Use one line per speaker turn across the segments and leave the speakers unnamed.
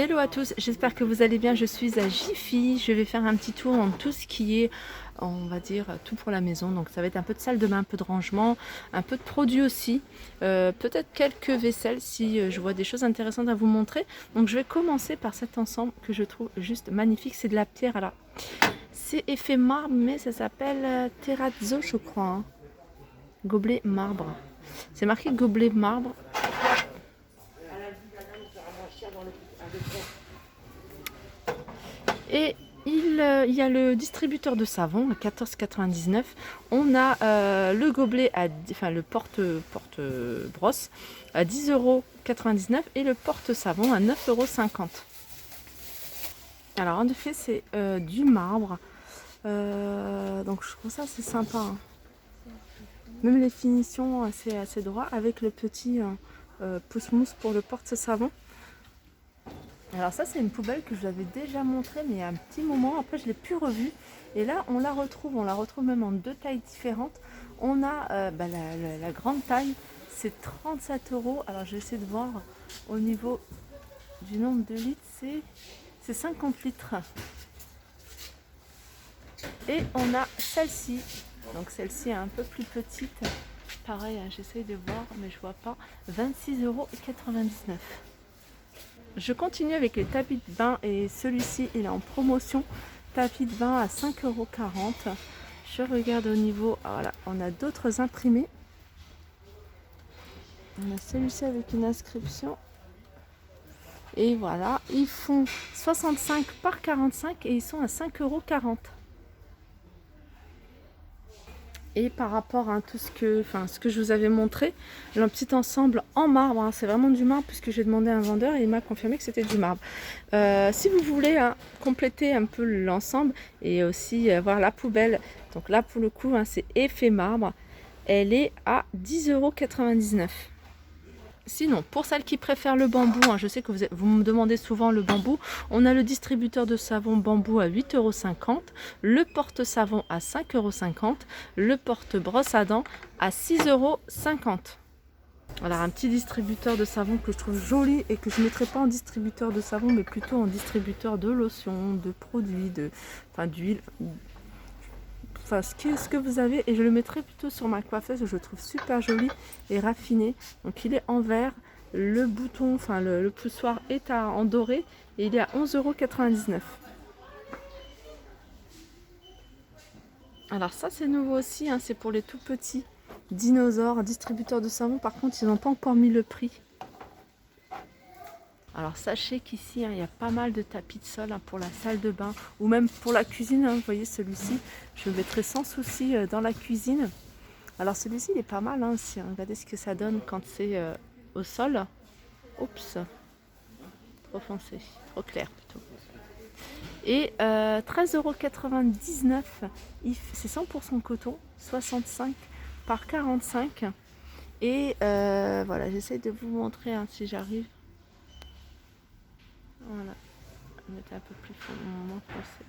Hello à tous, j'espère que vous allez bien. Je suis à Jiffy. Je vais faire un petit tour en tout ce qui est, on va dire, tout pour la maison. Donc ça va être un peu de salle de bain, un peu de rangement, un peu de produits aussi. Peut-être quelques vaisselles si je vois des choses intéressantes à vous montrer. Donc je vais commencer par cet ensemble que je trouve juste magnifique. C'est de la pierre. Alors c'est effet marbre, mais ça s'appelle terrazzo, je crois, hein. Gobelet marbre. C'est marqué gobelet marbre. Et il y a le distributeur de savon à 14,99 €. On a le gobelet, enfin le porte-brosse à 10,99 € et le porte-savon à 9,50 €. Alors en effet c'est du marbre. Donc je trouve ça assez sympa, hein. Même les finitions assez droit avec le petit pouce-mousse pour le porte-savon. Alors ça c'est une poubelle que je vous avais déjà montrée mais il y a un petit moment, après je l'ai plus revue et là on la retrouve même en deux tailles différentes. On a la grande taille, c'est 37 €. Alors je vais essayer de voir au niveau du nombre de litres, c'est 50 litres. Et on a celle-ci, donc celle-ci est un peu plus petite, pareil, hein, j'essaye de voir mais je vois pas, 26,99 €. Je continue avec les tapis de bain et celui-ci il est en promotion. Tapis de bain à 5,40 €. Je regarde au niveau, voilà, on a d'autres imprimés. On a celui-ci avec une inscription. Et voilà, ils font 65 par 45 et ils sont à 5,40 €. Et par rapport à tout ce que je vous avais montré, un petit ensemble en marbre, hein, c'est vraiment du marbre puisque j'ai demandé à un vendeur et il m'a confirmé que c'était du marbre. Si vous voulez compléter un peu l'ensemble et aussi voir la poubelle, donc là pour le coup c'est effet marbre, elle est à 10,99 €. Sinon, pour celles qui préfèrent le bambou, je sais que vous me demandez souvent le bambou, on a le distributeur de savon bambou à 8,50 €, le porte-savon à 5,50 €, le porte-brosse à dents à 6,50 €. Voilà, un petit distributeur de savon que je trouve joli et que je ne mettrai pas en distributeur de savon, mais plutôt en distributeur de lotion, de produits, d'huile. Enfin, ce que vous avez, et je le mettrai plutôt sur ma coiffeuse, je le trouve super joli et raffiné. Donc il est en vert, le bouton, le poussoir est en doré et il est à 11,99 €. Alors ça c'est nouveau aussi, c'est pour les tout petits dinosaures, distributeurs de savon. Par contre ils n'ont pas encore mis le prix. Alors sachez qu'ici il y a pas mal de tapis de sol pour la salle de bain ou même pour la cuisine, vous voyez celui-ci, je le mettrai sans souci dans la cuisine. Alors celui-ci il est pas mal aussi, regardez ce que ça donne quand c'est au sol. Oups, trop foncé, trop clair plutôt. Et 13,99 €, c'est 100% coton, 65 par 45. Et voilà, j'essaie de vous montrer si j'arrive. Voilà, je vais mettre un peu plus moins foncé.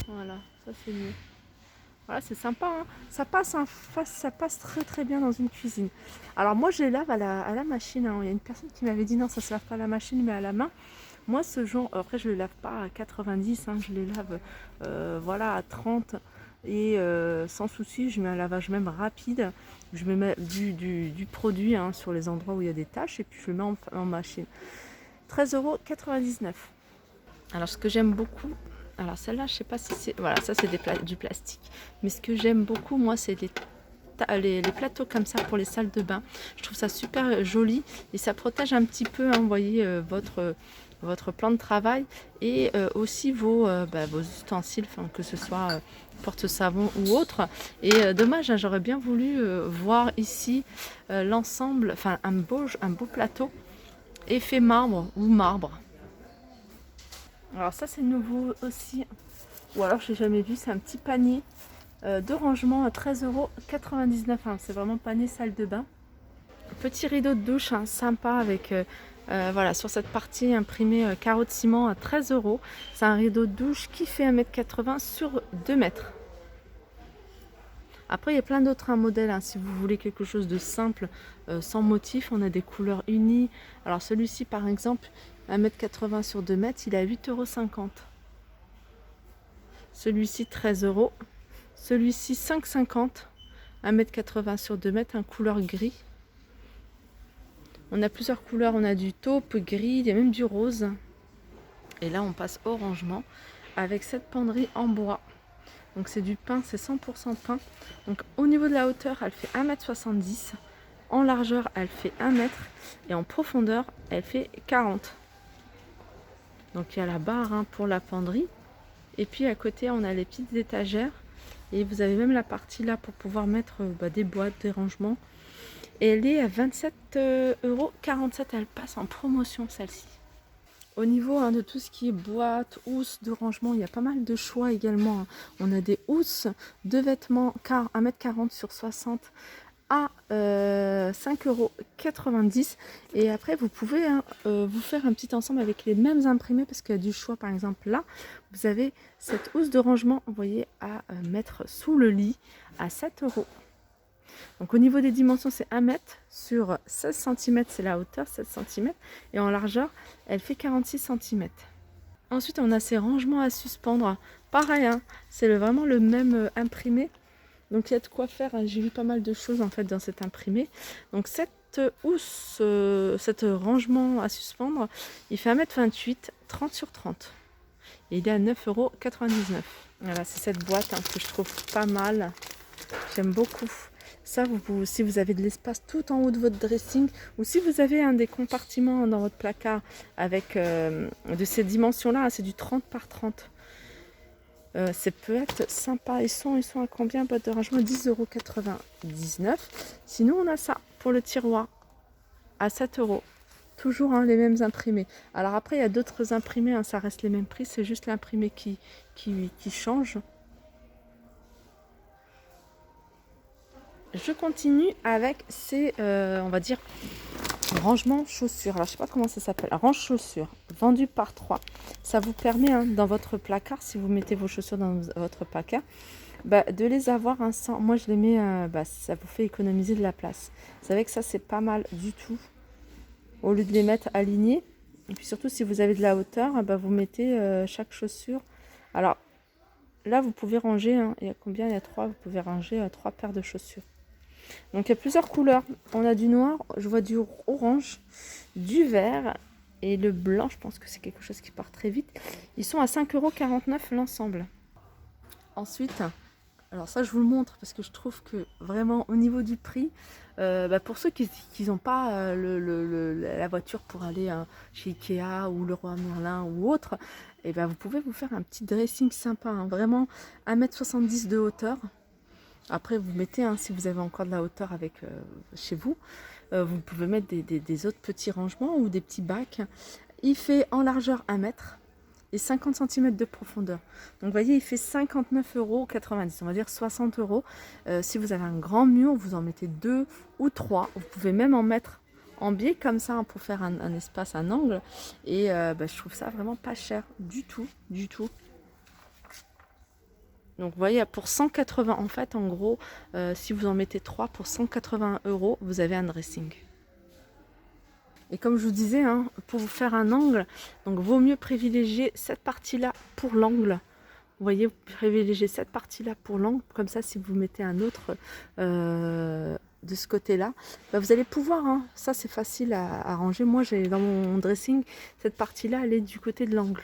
Voilà, ça c'est mieux. Voilà, c'est sympa, ça passe ça passe très très bien dans une cuisine. Alors moi je les lave à la machine, Il y a une personne qui m'avait dit non, ça se lave pas à la machine mais à la main. Moi ce genre, après je les lave pas à 90, je les lave voilà à 30 et sans souci, je mets un lavage même rapide. Je me mets du produit sur les endroits où il y a des taches et puis je le mets en machine. 13,99 €. Alors ce que j'aime beaucoup, alors celle-là je sais pas si c'est, voilà, ça c'est du plastique, mais ce que j'aime beaucoup moi c'est les plateaux comme ça pour les salles de bain. Je trouve ça super joli et ça protège un petit peu, vous voyez, votre plan de travail et aussi vos ustensiles, que ce soit porte-savon ou autre. Et dommage, j'aurais bien voulu voir ici l'ensemble, un beau plateau effet marbre ou marbre. Alors ça c'est nouveau aussi, ou alors j'ai jamais vu, c'est un petit panier de rangement à 13,99 €. C'est vraiment panier salle de bain. Petit rideau de douche sympa avec voilà, sur cette partie imprimé carreau de ciment à 13 €. C'est un rideau de douche qui fait 1,80 m sur 2 mètres. Après, il y a plein d'autres modèles, hein. Si vous voulez quelque chose de simple, sans motif, on a des couleurs unies. Alors celui-ci, par exemple, 1,80 m sur 2 mètres, il est à 8,50 €. Celui-ci, 13 €. Celui-ci, 5,50 €. 1,80 m sur 2 mètres, un couleur gris. On a plusieurs couleurs, on a du taupe, gris, il y a même du rose. Et là, on passe au rangement avec cette penderie en bois. Donc c'est du pin, c'est 100% pin. Donc au niveau de la hauteur, elle fait 1,70 m. En largeur, elle fait 1 m. Et en profondeur, elle fait 40. Donc il y a la barre, hein, pour la penderie. Et puis à côté, on a les petites étagères. Et vous avez même la partie là pour pouvoir mettre des boîtes, des rangements. Et elle est à 27,47 €. Elle passe en promotion, celle-ci. Au niveau, hein, de tout ce qui est boîte, housse de rangement, il y a pas mal de choix également, hein. On a des housses de vêtements 1,40 m sur 60 à 5,90 €. Et après, vous pouvez, hein, vous faire un petit ensemble avec les mêmes imprimés parce qu'il y a du choix. Par exemple, là, vous avez cette housse de rangement, vous voyez, à mettre sous le lit à 7 €. Donc au niveau des dimensions, c'est 1 m sur 16 cm, c'est la hauteur, 16 cm. Et en largeur, elle fait 46 cm. Ensuite, on a ces rangements à suspendre. Pareil, hein, c'est vraiment le même imprimé. Donc il y a de quoi faire, hein. J'ai vu pas mal de choses en fait dans cet imprimé. Donc cette housse, cet rangement à suspendre, il fait 1,28 m, 30 sur 30. Et il est à 9,99 €. Voilà, c'est cette boîte, hein, que je trouve pas mal. J'aime beaucoup. Ça, si vous avez de l'espace tout en haut de votre dressing, ou si vous avez un des compartiments dans votre placard avec de ces dimensions-là, hein, c'est du 30 par 30. Ça peut être sympa. Ils sont à combien, boîte de rangement? 10,99 €. Sinon, on a ça pour le tiroir à 7 €. Toujours, hein, les mêmes imprimés. Alors après, il y a d'autres imprimés, hein, ça reste les mêmes prix. C'est juste l'imprimé qui change. Je continue avec ces, on va dire, rangements chaussures. Alors, je sais pas comment ça s'appelle. Range chaussures, vendu par 3. Ça vous permet, hein, dans votre placard, si vous mettez vos chaussures dans votre placard, de les avoir, hein, sans... Moi, je les mets, ça vous fait économiser de la place. Vous savez que ça, c'est pas mal du tout. Au lieu de les mettre alignés. Et puis surtout, si vous avez de la hauteur, vous mettez chaque chaussure. Alors, là, vous pouvez ranger, hein, il y a combien? Il y a 3. Vous pouvez ranger 3 paires de chaussures. Donc il y a plusieurs couleurs. On a du noir, je vois du orange, du vert et le blanc. Je pense que c'est quelque chose qui part très vite. Ils sont à 5,49 € l'ensemble. Ensuite, alors ça je vous le montre parce que je trouve que vraiment au niveau du prix, pour ceux qui n'ont pas la voiture pour aller chez Ikea ou Leroy Merlin ou autre, vous pouvez vous faire un petit dressing sympa, hein, vraiment 1,70 m de hauteur. Après, vous mettez, hein, si vous avez encore de la hauteur avec chez vous, vous pouvez mettre des autres petits rangements ou des petits bacs. Il fait en largeur 1 m et 50 cm de profondeur. Donc, vous voyez, il fait 59,90 €, on va dire 60 €. Si vous avez un grand mur, vous en mettez 2 ou 3. Vous pouvez même en mettre en biais comme ça, hein, pour faire un espace, un angle. Et je trouve ça vraiment pas cher du tout, du tout. Donc vous voyez, pour 180, en fait, en gros, si vous en mettez 3 pour 181 €, vous avez un dressing. Et comme je vous disais, hein, pour vous faire un angle, donc vaut mieux privilégier cette partie-là pour l'angle. Vous voyez, vous privilégiez cette partie-là pour l'angle. Comme ça, si vous mettez un autre de ce côté-là, vous allez pouvoir, hein, ça c'est facile à ranger. Moi, j'ai dans mon dressing, cette partie-là, elle est du côté de l'angle.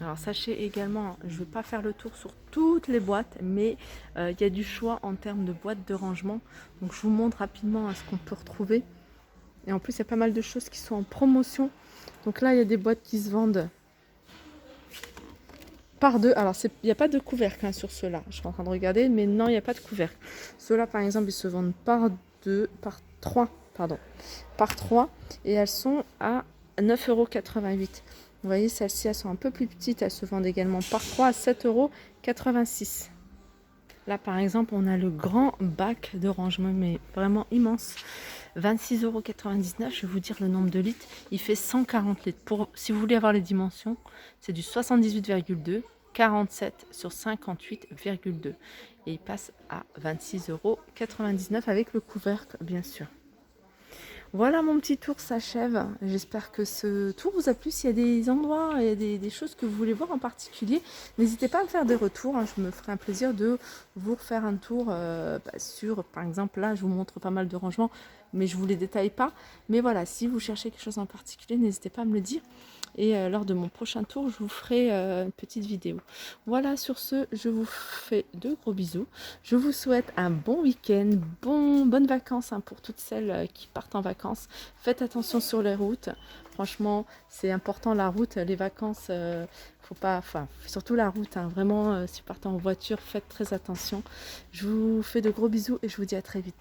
Alors sachez également, je ne vais pas faire le tour sur toutes les boîtes, mais il y a du choix en termes de boîtes de rangement. Donc je vous montre rapidement ce qu'on peut retrouver. Et en plus, il y a pas mal de choses qui sont en promotion. Donc là, il y a des boîtes qui se vendent par 2. Alors il n'y a pas de couvercle, hein, sur ceux-là. Je suis en train de regarder, mais non, il n'y a pas de couvercle. Ceux-là, par exemple, ils se vendent par 3. Par 3. Et elles sont à 9,88 €. Vous voyez, celles-ci, elles sont un peu plus petites. Elles se vendent également par 3 à 7,86 €. Là, par exemple, on a le grand bac de rangement, mais vraiment immense. 26,99 €. Je vais vous dire le nombre de litres. Il fait 140 litres. Si vous voulez avoir les dimensions, c'est du 78,2. 47 sur 58,2 et il passe à 26,99 € avec le couvercle bien sûr. Voilà, mon petit tour s'achève. J'espère que ce tour vous a plu. S'il y a des endroits et des choses que vous voulez voir en particulier, n'hésitez pas à me faire des retours, hein. Je me ferai un plaisir de vous refaire un tour sur, par exemple, là, je vous montre pas mal de rangements, mais je ne vous les détaille pas. Mais voilà, si vous cherchez quelque chose en particulier, n'hésitez pas à me le dire. Et lors de mon prochain tour, je vous ferai une petite vidéo. Voilà, sur ce, je vous fais de gros bisous. Je vous souhaite un bon week-end, bonnes vacances, hein, pour toutes celles qui partent en vacances. Faites attention sur les routes. Franchement, c'est important la route, les vacances, faut pas, enfin, surtout la route, hein, vraiment, si vous partez en voiture, faites très attention. Je vous fais de gros bisous et je vous dis à très vite.